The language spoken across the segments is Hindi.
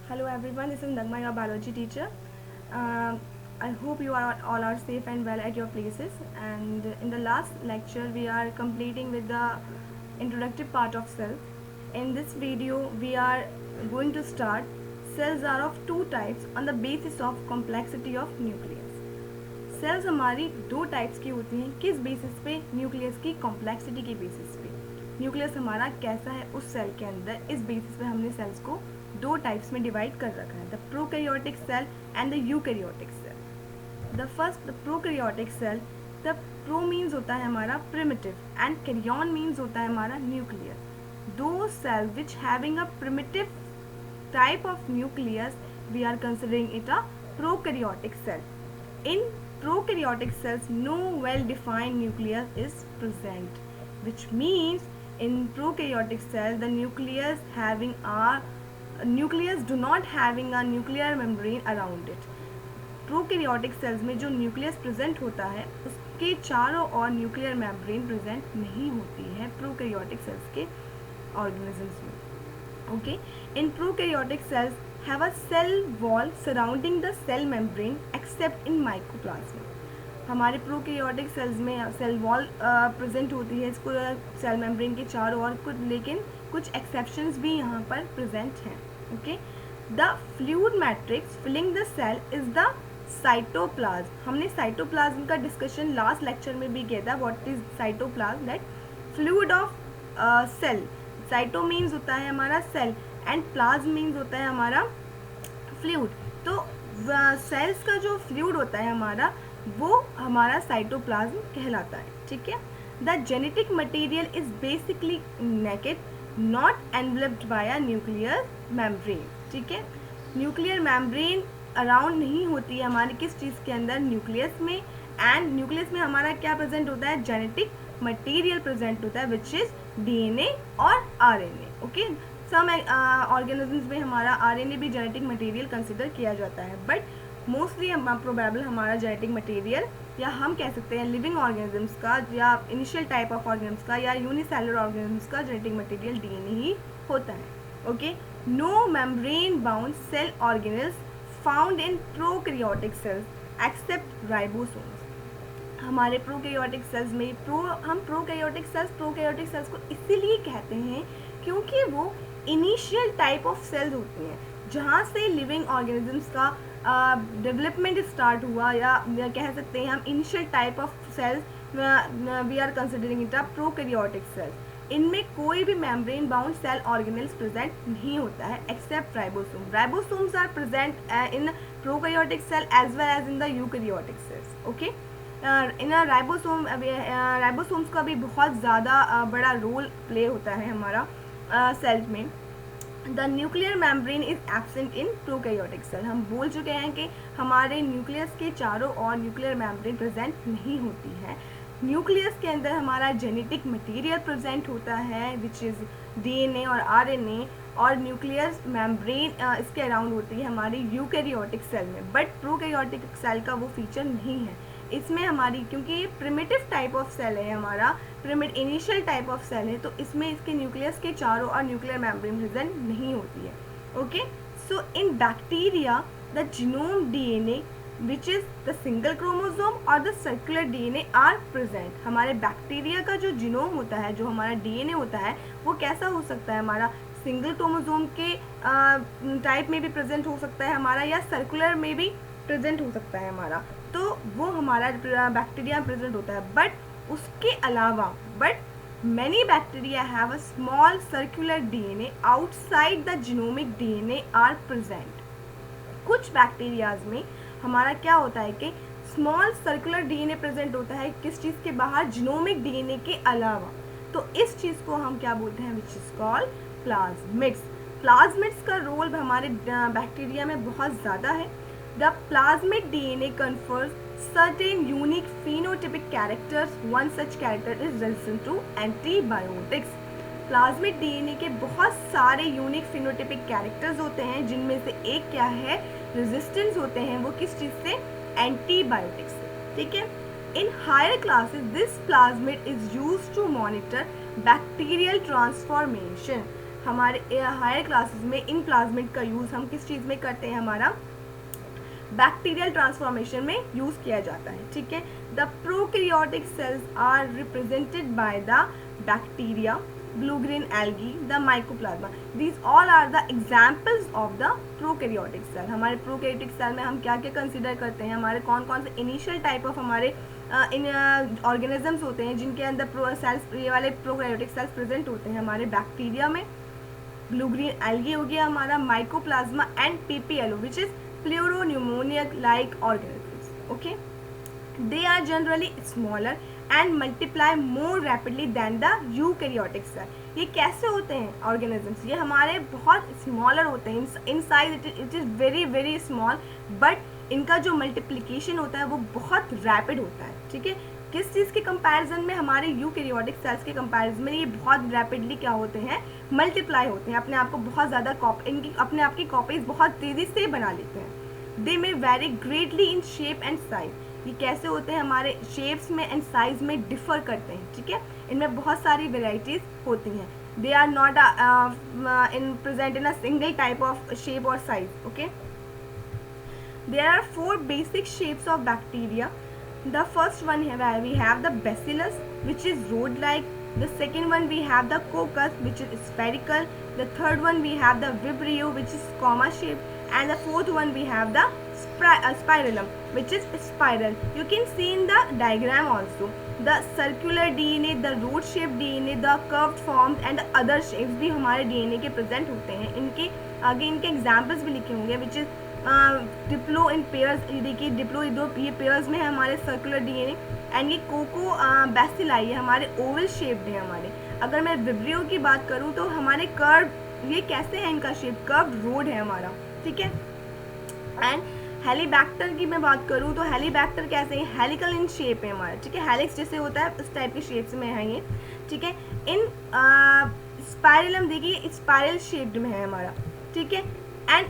Hello everyone, this is Nagma, your biology teacher. I hope you are all are safe and well at your places. And in the last lecture, we are completing with the introductive part of cell. In this video, we are going to start. Cells are of two types on the basis of complexity of nucleus. Cells हमारी दो टाइप्स की होती हैं. किस बेसिस पे? न्यूक्लियस की कॉम्प्लेक्सिटी के बेसिस पे. न्यूक्लियस हमारा कैसा है उस सेल के अंदर, इस बेसिस पे हमने सेल्स को दो टाइप्स में डिवाइड कर रखा है, the prokaryotic cell and the eukaryotic cell. The first, the prokaryotic cell. The pro means होता है हमारा प्रिमिटिव एंड कैरियन मीन्स होता है हमारा न्यूक्लियर. दो cell which having a primitive type of nucleus, we are considering it a prokaryotic cell. In prokaryotic cells, no well-defined nucleus is present, which means in prokaryotic cell the nucleus do not having a nuclear membrane around it. Prokaryotic cells में जो न्यूक्लियस प्रेजेंट होता है उसके चारों ओर न्यूक्लियर मेम्ब्रेन प्रेजेंट नहीं होती है प्रोकैरियोटिक सेल्स के ऑर्गेनिजम्स में. Okay, in prokaryotic cells have a cell wall surrounding the cell membrane except in mycoplasma. हमारे प्रोकैरियोटिक सेल्स में सेल वॉल प्रेजेंट होती है इसको सेल मेम्ब्रेन के चारों ओर कुछ, लेकिन कुछ एक्सेप्शंस भी यहाँ पर प्रेजेंट हैं. Okay, the fluid matrix filling the cell is the cytoplasm. हमने साइटोप्लाज्म का डिस्कशन लास्ट लेक्चर में भी किया था. What is cytoplasm? That fluid of cell. Cyto means होता है हमारा सेल एंड प्लाज्म मीन्स होता है हमारा फ्लूइड. तो सेल्स का जो फ्लूइड होता है हमारा वो हमारा साइटोप्लाज्म कहलाता है. ठीक है. The genetic material is basically naked, not enveloped by a nuclear membrane. ठीक है. न्यूक्लियर मेम्ब्रेन अराउंड नहीं होती है हमारे किस चीज़ के अंदर? न्यूक्लियस में. एंड न्यूक्लियस में हमारा क्या प्रेजेंट होता है? जेनेटिक मटेरियल प्रेजेंट होता है विच इज डीएनए और आरएनए. ओके, सम ऑर्गेनिजम्स में हमारा आरएनए भी जेनेटिक मटेरियल कंसिडर किया जाता है, बट मोस्टली प्रोबेबल हमारा जेनेटिक मटेरियल, या हम कह सकते हैं लिविंग ऑर्गेनिजम्स का या इनिशियल टाइप ऑफ ऑर्गेनिजम्स का या यूनिसेलुलर ऑर्गेनिजम्स का जेनेटिक मटेरियल डीएनए ही होता है. Okay, no membrane bound cell organelles found in prokaryotic cells except ribosomes. हमारे प्रोकैरियोटिक सेल्स में हम प्रोकैरियोटिक सेल्स को इसीलिए कहते हैं क्योंकि वो इनिशियल टाइप ऑफ सेल्स होती हैं जहाँ से लिविंग ऑर्गेनिजम्स का डेवलपमेंट स्टार्ट हुआ, या कह सकते हैं हम initial type of cells we are considering it a prokaryotic cells. इनमें कोई भी membrane bound cell organelles present नहीं होता है except ribosome. Ribosomes are present in prokaryotic cell as well as in the eukaryotic cells. Okay, इन राइबोसोम्स का भी बहुत ज़्यादा बड़ा रोल प्ले होता है हमारा सेल में. The nuclear membrane is absent in prokaryotic cell. हम बोल चुके हैं कि हमारे न्यूक्लियस के चारों ओर न्यूक्लियर मेम्ब्रेन प्रेजेंट नहीं होती है. न्यूक्लियस के अंदर हमारा जेनेटिक मटेरियल प्रेजेंट होता है विच इज़ डीएनए और आरएनए, और न्यूक्लियस मेम्ब्रेन इसके अराउंड होती है हमारी यूकैरियोटिक सेल में, बट प्रोकैरियोटिक सेल का वो फीचर नहीं है इसमें हमारी, क्योंकि ये प्रिमिटिव टाइप ऑफ सेल है हमारा, इनिशियल टाइप ऑफ सेल है, तो इसमें इसके न्यूक्लियस के चारों और न्यूक्लियर मेम्ब्रेन प्रेजेंट नहीं होती है. Okay, so in bacteria the genome DNA which is the single chromosome और the circular DNA are present. हमारे बैक्टीरिया का जो जीनोम होता है, जो हमारा डीएनए होता है, वो कैसा हो सकता है हमारा? सिंगल क्रोमोसोम के टाइप में भी प्रेजेंट हो सकता है हमारा, या सर्कुलर में भी प्रेजेंट हो सकता है हमारा. तो वो हमारा बैक्टीरिया प्रेजेंट होता है. बट उसके अलावा many bacteria have a small circular DNA outside the genomic DNA are present. कुछ बैक्टीरियाज में हमारा क्या होता है कि स्मॉल सर्कुलर डीएनए प्रेजेंट होता है किस चीज़ के बाहर? जीनोमिक डीएनए के अलावा. तो इस चीज़ को हम क्या बोलते हैं? Which is called plasmids. Plasmids का रोल हमारे बैक्टीरिया में बहुत ज़्यादा है. The plasmid DNA confers certain unique phenotypic characters. One such character is resistant to antibiotics. Plasmid DNA के बहुत सारे यूनिक फिनोटिपिक कैरेक्टर्स होते हैं, जिनमें से एक क्या है? रेजिस्टेंस होते हैं. वो किस चीज़ से? एंटीबायोटिक्स से. ठीक है. In higher classes this plasmid is used to monitor bacterial transformation. हमारे हायर क्लासेस में इन प्लाज्मिड का यूज़ हम किस चीज़ में करते हैं, हमारा बैक्टीरियल ट्रांसफॉर्मेशन में यूज़ किया जाता है, ठीक है। The prokaryotic cells are represented by the bacteria, blue green algae, the mycoplasma. These all are the examples of the prokaryotic cell. हमारे प्रोकैरियोटिक सेल में हम क्या क्या कंसिडर करते हैं, हमारे कौन कौन से इनिशियल टाइप ऑफ हमारे इन ऑर्गेनिजम्स होते हैं जिनके अंदर सेल्स, ये वाले प्रोकैरियोटिक सेल्स प्रेजेंट होते हैं हमारे बैक्टीरिया में, ब्लू ग्रीन एल्गी हो गया हमारा, mycoplasma and PPLO which is pleuropneumonia like organisms, okay. They are generally smaller and multiply more rapidly than the eukaryotic cell. ये कैसे होते हैं ऑर्गेनिजम्स, ये हमारे बहुत स्मॉलर होते हैं in size, it is very very small, but इनका जो मल्टीप्लिकेशन होता है वो बहुत रैपिड होता है, ठीक है। किस चीज़ के कंपैरिजन में, हमारे यूकैरियोटिक सेल्स के कंपैरिजन में ये बहुत रैपिडली क्या होते हैं, मल्टीप्लाई होते हैं, अपने आप को बहुत ज़्यादा इनकी अपने आप की कॉपीज बहुत तेज़ी से बना लेते हैं। They may vary greatly in shape and size, ये कैसे होते हैं, हमारे शेप्स में एंड साइज में डिफर करते हैं, ठीक है। इनमें बहुत सारी वेराइटीज होती हैं। They are not in present in a single type of shape और size, okay. There are 4 basic shapes of bacteria. The first one we have the bacillus, which is rod like. The second one we have the coccus, which is spherical. The third one we have the vibrio, which is comma shaped, and the fourth one we have the spirillum, which is spiral. You can see in the diagram also the circular DNA, the rod shaped DNA, the curved forms and the other shapes भी हमारे DNA के present होते हैं. इनके आगे इनके examples भी लिखे होंगे, which is Diplo in pairs. ये देखिए डिप्लो ये पेयर्स में है हमारे सर्कुलर डीएनए, एंड ये कोको बैसिलाई है हमारे ओवल शेप्ड है हमारे. अगर मैं विब्रियो की बात करूँ तो हमारे कर्व, ये कैसे है इनका शेप, कर्व रोड है हमारा, ठीक है. एंड हेलीबैक्टर की मैं बात करूँ तो हेलीबैक्टर कैसे है, हेलिकल इन शेप है हमारा, ठीक है. हेलिक्स जैसे होता है उस टाइप के शेप्स में है ये, ठीक है. इन स्पाइरलम देखिए स्पाइरल शेप्ड में है हमारा, ठीक है. And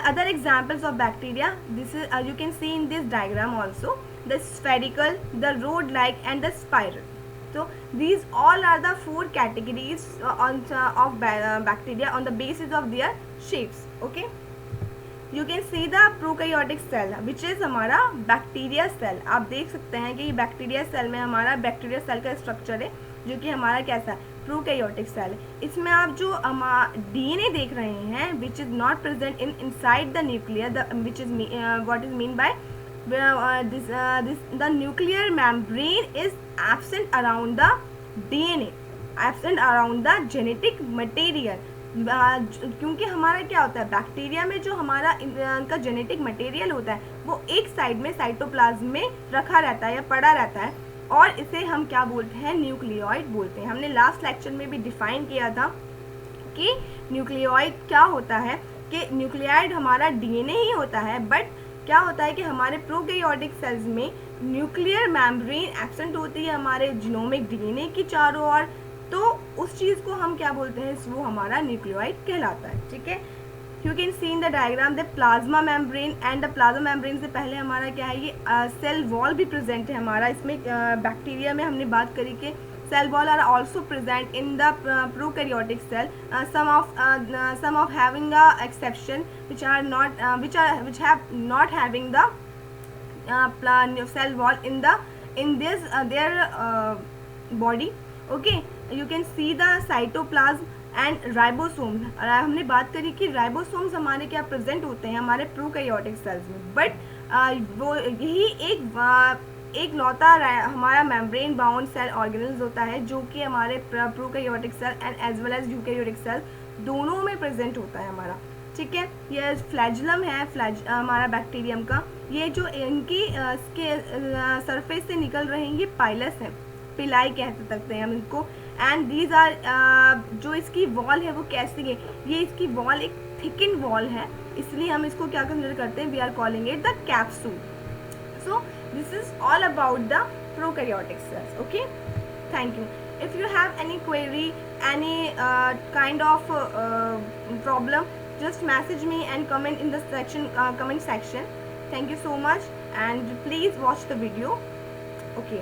other examples of bacteria, this is you can see in this diagram also, the spherical, the rod like and the spiral. So these all are the 4 categories of bacteria on the basis of their shapes, okay. You can see the prokaryotic cell which is हमारा bacteria cell. आप देख सकते हैं कि bacteria cell में हमारा bacteria cell का structure है जो कि हमारा कैसा प्रोकैरियोटिक सेल है. इसमें आप जो डीएनए देख रहे हैं which is not present in inside the nuclear, which is what is mean by the nuclear membrane is absent around the DNA, absent around the genetic material. क्योंकि हमारा क्या होता है बैक्टीरिया में जो हमारा इनका जेनेटिक मटेरियल होता है वो एक साइड में साइटोप्लाज्म में रखा रहता है या पड़ा रहता है, और इसे हम क्या बोलते हैं, न्यूक्लियोइड बोलते हैं. हमने लास्ट लेक्चर में भी डिफाइन किया था कि न्यूक्लियोइड क्या होता है, कि न्यूक्लियोइड हमारा डीएनए ही होता है, बट क्या होता है कि हमारे प्रोकैरियोटिक सेल्स में न्यूक्लियर मेम्ब्रेन एब्सेंट होती है हमारे जीनोमिक डीएनए की चारों ओर, तो उस चीज़ को हम क्या बोलते हैं, वो हमारा न्यूक्लियोइड कहलाता है, ठीक है. You can see in the diagram the plasma membrane, and the plasma membrane से पहले हमारा क्या है, ये सेल वॉल भी प्रेजेंट है हमारा. इसमें बैक्टीरिया में हमने बात करी कि cell wall are also present in the prokaryotic cell. some of having a exception which have not having the cell wall in this their body, okay. You can see the cytoplasm and ribosomes. हमने बात करी कि राइबोसोम्स हमारे क्या प्रेजेंट होते हैं हमारे प्रोकैरियोटिक सेल्स में, बट वो यही एक लौता हमारा मेम्ब्रेन बाउंड सेल ऑर्गेनल्स होता है जो कि हमारे prokaryotic cell and as well as eukaryotic cell दोनों में प्रेजेंट होता है हमारा, ठीक है. ये फ्लैजुलम है हमारा बैक्टीरियम का, ये जो इनकी इसके सरफेस से निकल रहे हैं ये पाइलस है, पिलाई कह सकते हैं हम इनको. एंड दीज आर जो इसकी वॉल है वो कैसी है, ये इसकी वॉल एक थिकन वॉल है, इसलिए हम इसको क्या कंसिडर करते हैं, we are calling it the capsule. So this is all about the prokaryotic cells, okay. Thank you. If you have any query, any kind of problem, just message me and comment in the comment section. Thank you so much and please watch the video, okay.